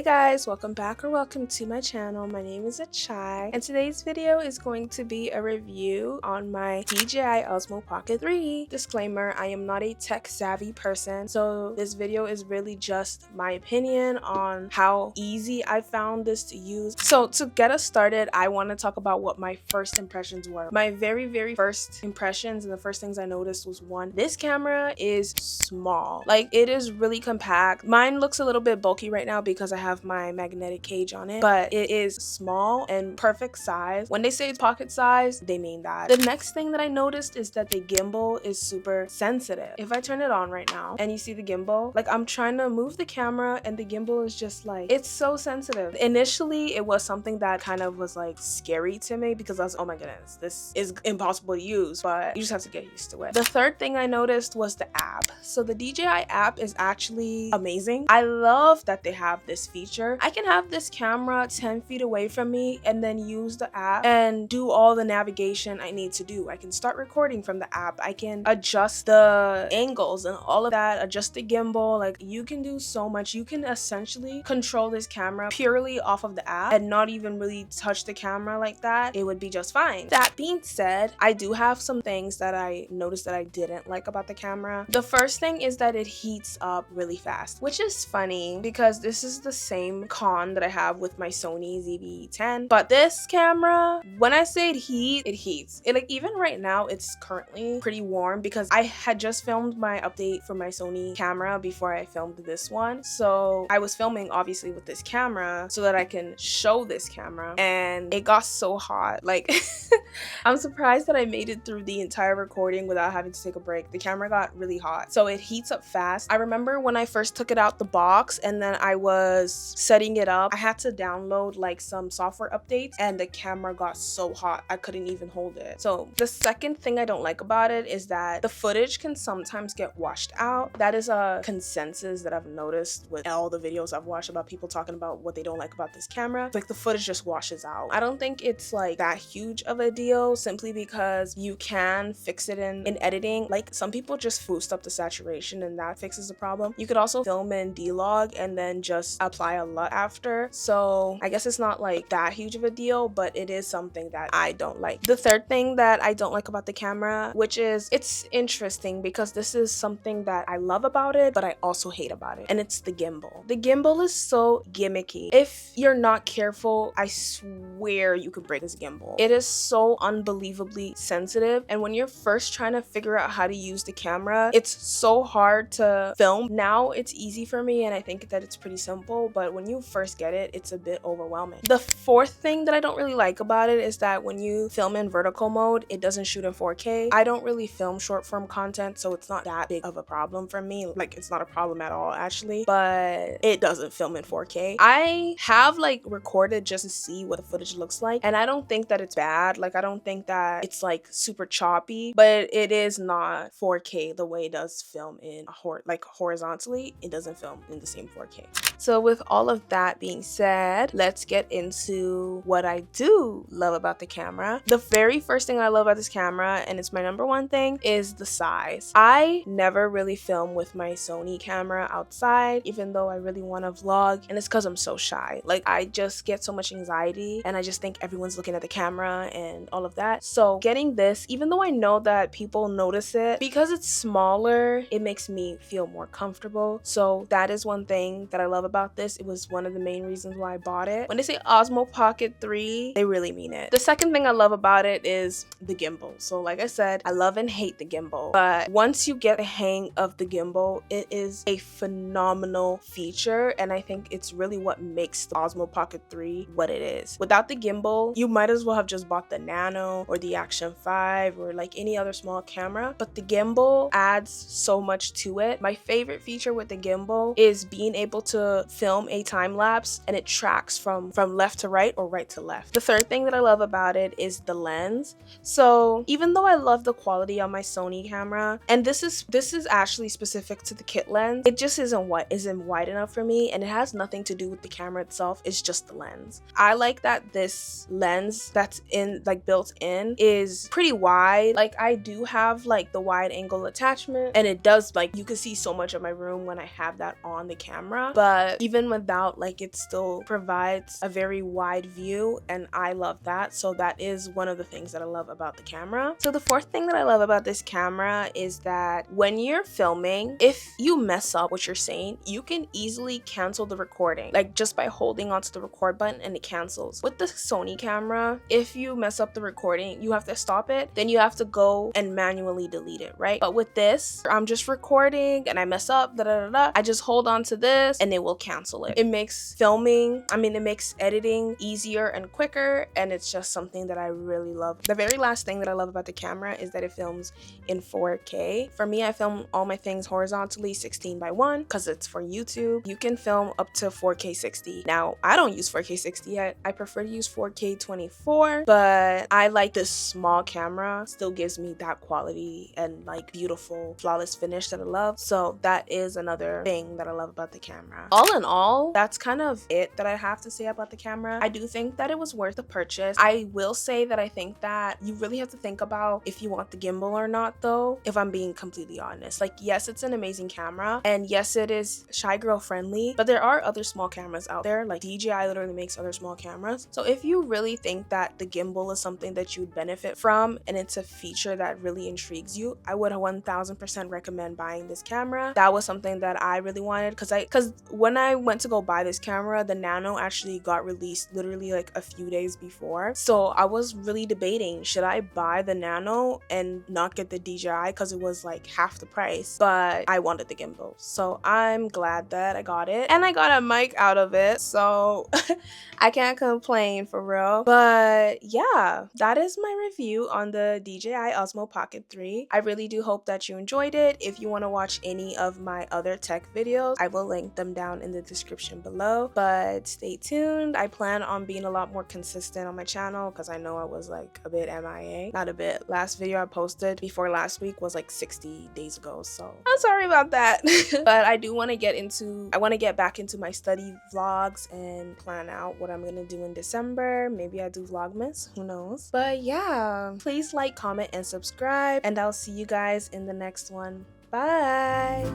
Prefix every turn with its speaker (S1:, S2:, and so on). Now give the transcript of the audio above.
S1: guys, welcome back or welcome to my channel. My name is Chai and today's video is going to be a review on my DJI Osmo Pocket 3. Disclaimer, I am not a tech savvy person, so this video is really just my opinion on how easy I found this to use. So to get us started, I want to talk about what my first impressions were. My very first impressions and the first things I noticed was, one, this camera is small. Like, it is really compact. Mine looks a little bit bulky right now because I have my magnetic cage on it, but it is small and perfect size. When they say it's pocket size, they mean that. The next thing that I noticed is that the gimbal is super sensitive. If I turn it on right now and you see the gimbal, like, I'm trying to move the camera and the gimbal is just like, it's so sensitive. Initially, it was something that kind of was like scary to me because I was, oh my goodness, this is impossible to use, but you just have to get used to it. The third thing I noticed was the app. So the DJI app is actually amazing. I love that they have this feature. I can have this camera 10 feet away from me and then use the app and do all the navigation I need to do. I can start recording from the app. I can adjust the angles and all of that, adjust the gimbal. Like, you can do so much. You can essentially control this camera purely off of the app and not even really touch the camera like that. It would be just fine. That being said, I do have some things that I noticed that I didn't like about the camera. The first thing is that it heats up really fast, which is funny because this is the same con that I have with my Sony ZV-10. But this camera, when I say it heats. It, like, even right now, it's currently pretty warm because I had just filmed my update for my Sony camera before I filmed this one. So I was filming obviously with this camera so that I can show this camera, and it got so hot. Like, I'm surprised that I made it through the entire recording without having to take a break. The camera got really hot, so it heats up fast. I remember when I first took it out the box and then I was setting it up, I had to download like some software updates and the camera got so hot I couldn't even hold it. So the second thing I don't like about it is that the footage can sometimes get washed out. That is a consensus that I've noticed with all the videos I've watched about people talking about what they don't like about this camera. Like, the footage just washes out. I don't think it's like that huge of a deal, simply because you can fix it in editing. Like, some people just boost up the saturation and that fixes the problem. You could also film in D-Log and then just apply a LUT after. So I guess it's not like that huge of a deal, but it is something that I don't like. The third thing that I don't like about the camera, which is, it's interesting because this is something that I love about it, but I also hate about it, and it's the gimbal. The gimbal is so gimmicky. If you're not careful, I swear you could break this gimbal. It is so unbelievably sensitive, and when you're first trying to figure out how to use the camera, it's so hard to film. Now it's easy for me and I think that it's pretty simple, but when you first get it, it's a bit overwhelming. The fourth thing that I don't really like about it is that when you film in vertical mode, it doesn't shoot in 4K. I don't really film short form content, so it's not that big of a problem for me. Like, it's not a problem at all actually, but it doesn't film in 4K. I have like recorded just to see what the footage looks like, and I don't think that it's bad. Like, I don't think that it's like super choppy, but it is not 4K the way it does film in like horizontally. It doesn't film in the same 4K. So with all of that being said, let's get into what I do love about the camera. The very first thing I love about this camera, and it's my number one thing, is the size. I never really film with my Sony camera outside, even though I really want to vlog, and it's because I'm so shy. Like, I just get so much anxiety and I just think everyone's looking at the camera and all of that. So getting this, even though I know that people notice it, because it's smaller, it makes me feel more comfortable. So that is one thing that I love about this. It was one of the main reasons why I bought it. When they say Osmo Pocket 3, they really mean it. The second thing I love about it is the gimbal. So like I said, I love and hate the gimbal, but once you get the hang of the gimbal, it is a phenomenal feature, and I think it's really what makes the Osmo Pocket 3 what it is. Without the gimbal, you might as well have just bought the Nano or the Action 5 or like any other small camera, but the gimbal adds so much to it. My favorite feature with the gimbal is being able to film a time lapse and it tracks from left to right or right to left. The third thing that I love about it is the lens. So even though I love the quality on my Sony camera, and this is actually specific to the kit lens, it just isn't wide enough for me, and it has nothing to do with the camera itself. It's just the lens. I like that this lens that's in, like, built in is pretty wide. Like, I do have like the wide angle attachment, and it does, like, you can see so much of my room when I have that on the camera, but but even without, like, it still provides a very wide view, and I love that. So that is one of the things that I love about the camera. So the fourth thing that I love about this camera is that when you're filming, if you mess up what you're saying, you can easily cancel the recording, like just by holding onto the record button, and it cancels. With the Sony camera, if you mess up the recording, you have to stop it, then you have to go and manually delete it, right? But with this, I'm just recording and I mess up, I just hold on to this and it will cancel it. It makes filming, it makes editing easier and quicker, and it's just something that I really love. The very last thing that I love about the camera is that it films in 4K. For me, I film all my things horizontally 16:1 because it's for YouTube. You can film up to 4K 60. Now, I don't use 4K 60 yet. I prefer to use 4K 24, but I like this small camera. Still gives me that quality and like beautiful, flawless finish that I love. So that is another thing that I love about the camera. All in all, that's kind of it that I have to say about the camera. I do think that it was worth the purchase. I will say that I think that you really have to think about if you want the gimbal or not, though, if I'm being completely honest. Like, yes, it's an amazing camera, and yes, it is shy girl friendly, but there are other small cameras out there. Like, DJI literally makes other small cameras. So if you really think that the gimbal is something that you'd benefit from and it's a feature that really intrigues you, I would 1000% recommend buying this camera. That was something that I really wanted because when I went to go buy this camera, the Nano actually got released literally like a few days before. So I was really debating, should I buy the Nano and not get the DJI because it was like half the price, but I wanted the gimbal. So I'm glad that I got it, and I got a mic out of it, so I can't complain for real. But yeah, that is my review on the DJI Osmo Pocket 3. I really do hope that you enjoyed it. If you want to watch any of my other tech videos, I will link them down in the description below. But stay tuned. I plan on being a lot more consistent on my channel because I know I was like a bit MIA. Not a bit. Last video I posted before last week was like 60 days ago, so I'm sorry about that. But I do want to get back into my study vlogs and plan out what I'm gonna do in December. Maybe I do Vlogmas, who knows. But yeah, please like, comment, and subscribe, and I'll see you guys in the next one. Bye.